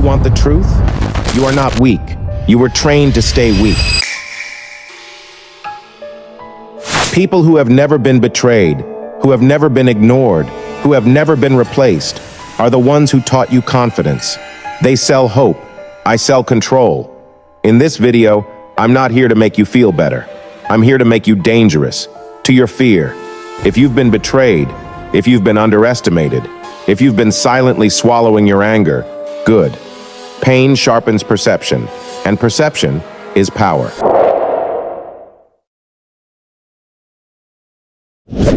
want the truth? You are not weak. You were trained to stay weak. People who have never been betrayed, who have never been ignored, who have never been replaced, are the ones who taught you confidence. They sell hope. I sell control. In this video, I'm not here to make you feel better. I'm here to make you dangerous, to your fear. If you've been betrayed, if you've been underestimated, if you've been silently swallowing your anger, good. Pain sharpens perception, and perception is power.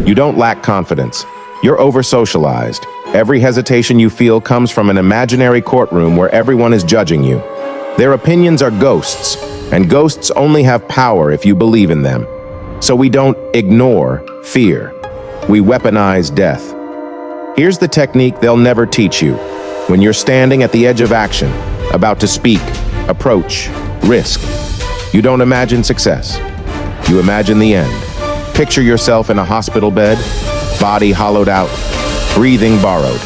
You don't lack confidence. You're over-socialized. Every hesitation you feel comes from an imaginary courtroom where everyone is judging you. Their opinions are ghosts, and ghosts only have power if you believe in them. So we don't ignore fear. We weaponize death. Here's the technique they'll never teach you. When you're standing at the edge of action, about to speak, approach, risk, you don't imagine success. You imagine the end. Picture yourself in a hospital bed, body hollowed out, breathing borrowed.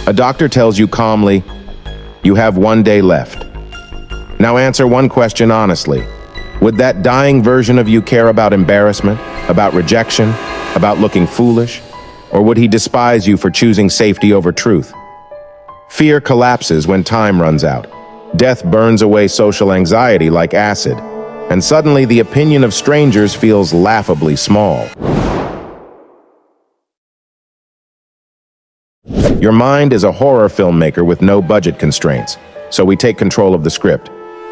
A doctor tells you calmly, you have 1 day left. Now answer one question honestly. Would that dying version of you care about embarrassment, about rejection, about looking foolish? Or would he despise you for choosing safety over truth? Fear collapses when time runs out. Death burns away social anxiety like acid, and suddenly the opinion of strangers feels laughably small. Your mind is a horror filmmaker with no budget constraints, so we take control of the script.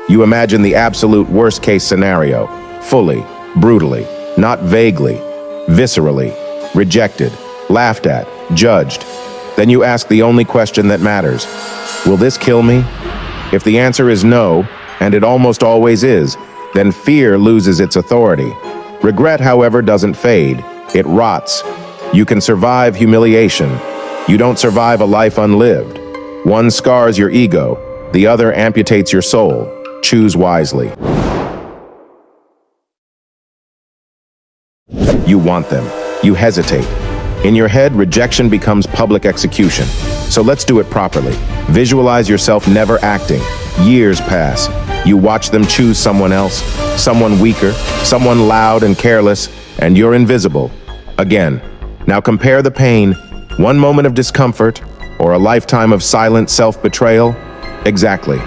You imagine the absolute worst-case scenario, fully, brutally, not vaguely, viscerally, rejected, laughed at, judged. Then you ask the only question that matters. Will this kill me? If the answer is no, and it almost always is, then fear loses its authority. Regret, however, doesn't fade. It rots. You can survive humiliation. You don't survive a life unlived. One scars your ego, the other amputates your soul. Choose wisely. You want them. You hesitate. In your head, rejection becomes public execution. So let's do it properly. Visualize yourself never acting. Years pass. You watch them choose someone else, someone weaker, someone loud and careless, and you're invisible. Again. Now compare the pain, one moment of discomfort, or a lifetime of silent self-betrayal. Exactly.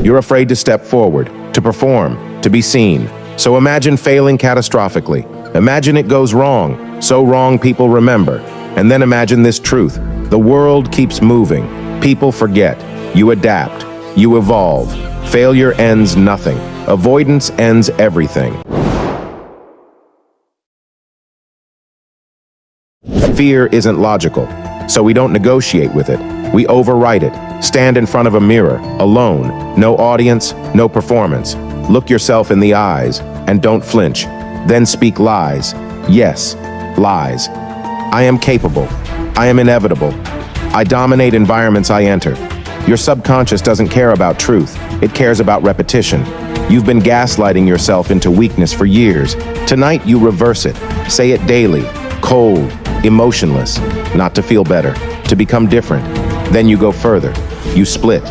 You're afraid to step forward, to perform, to be seen. So imagine failing catastrophically. Imagine it goes wrong, so wrong people remember. And then imagine this truth. The world keeps moving. People forget. You adapt. You evolve. Failure ends nothing. Avoidance ends everything. Fear isn't logical, so we don't negotiate with it. We override it. Stand in front of a mirror, alone, no audience, no performance. Look yourself in the eyes and don't flinch. Then speak lies. Yes, lies. I am capable. I am inevitable. I dominate environments I enter. Your subconscious doesn't care about truth. It cares about repetition. You've been gaslighting yourself into weakness for years. Tonight you reverse it. Say it daily. Cold, emotionless. Not to feel better. To become different. Then you go further. You split.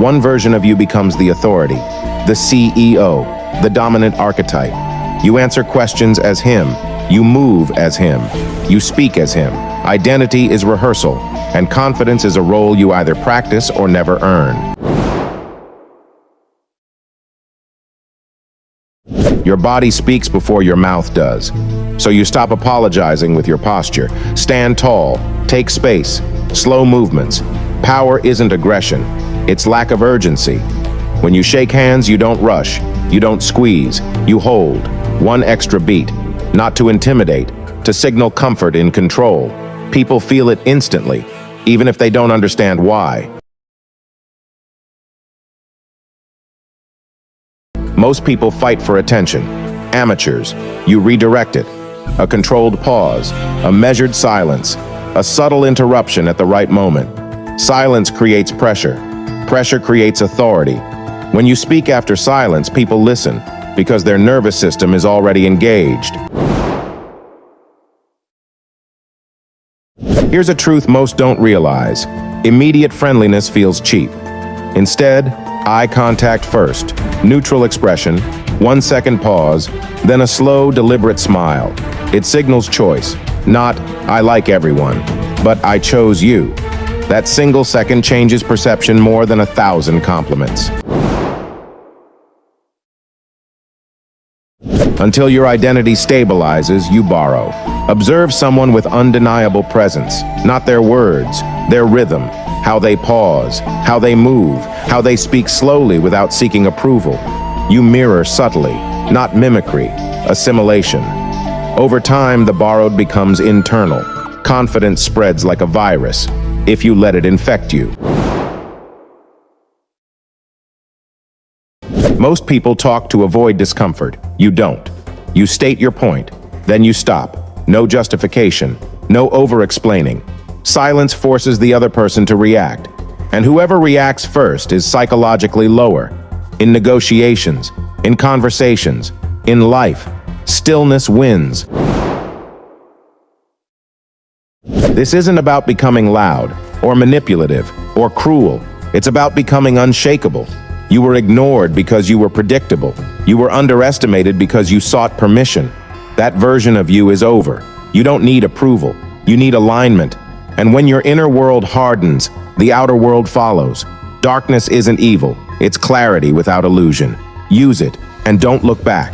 One version of you becomes the authority, the CEO, the dominant archetype. You answer questions as him. You move as him. You speak as him. Identity is rehearsal, and confidence is a role you either practice or never earn. Your body speaks before your mouth does. So you stop apologizing with your posture. Stand tall. Take space. Slow movements. Power isn't aggression. It's lack of urgency. When you shake hands, you don't rush. You don't squeeze. You hold. One extra beat. Not to intimidate. To signal comfort in control. People feel it instantly, even if they don't understand why. Most people fight for attention. Amateurs, you redirect it. A controlled pause, a measured silence, a subtle interruption at the right moment. Silence creates pressure. Pressure creates authority. When you speak after silence, people listen because their nervous system is already engaged. Here's a truth most don't realize. Immediate friendliness feels cheap. Instead, eye contact first, neutral expression, 1 second pause, then a slow, deliberate smile. It signals choice, not, I like everyone, but I chose you. That single second changes perception more than 1,000 compliments. Until your identity stabilizes, you borrow. Observe someone with undeniable presence, not their words, their rhythm, how they pause, how they move, how they speak slowly without seeking approval. You mirror subtly, not mimicry, assimilation. Over time, the borrowed becomes internal. Confidence spreads like a virus, if you let it infect you. Most people talk to avoid discomfort. You don't. You state your point, then you stop. No justification, no over-explaining. Silence forces the other person to react, and whoever reacts first is psychologically lower. In negotiations, in conversations, in life, stillness wins. This isn't about becoming loud, or manipulative, or cruel. It's about becoming unshakable. You were ignored because you were predictable. You were underestimated because you sought permission. That version of you is over. You don't need approval. You need alignment. And when your inner world hardens, the outer world follows. Darkness isn't evil. It's clarity without illusion. Use it, and don't look back.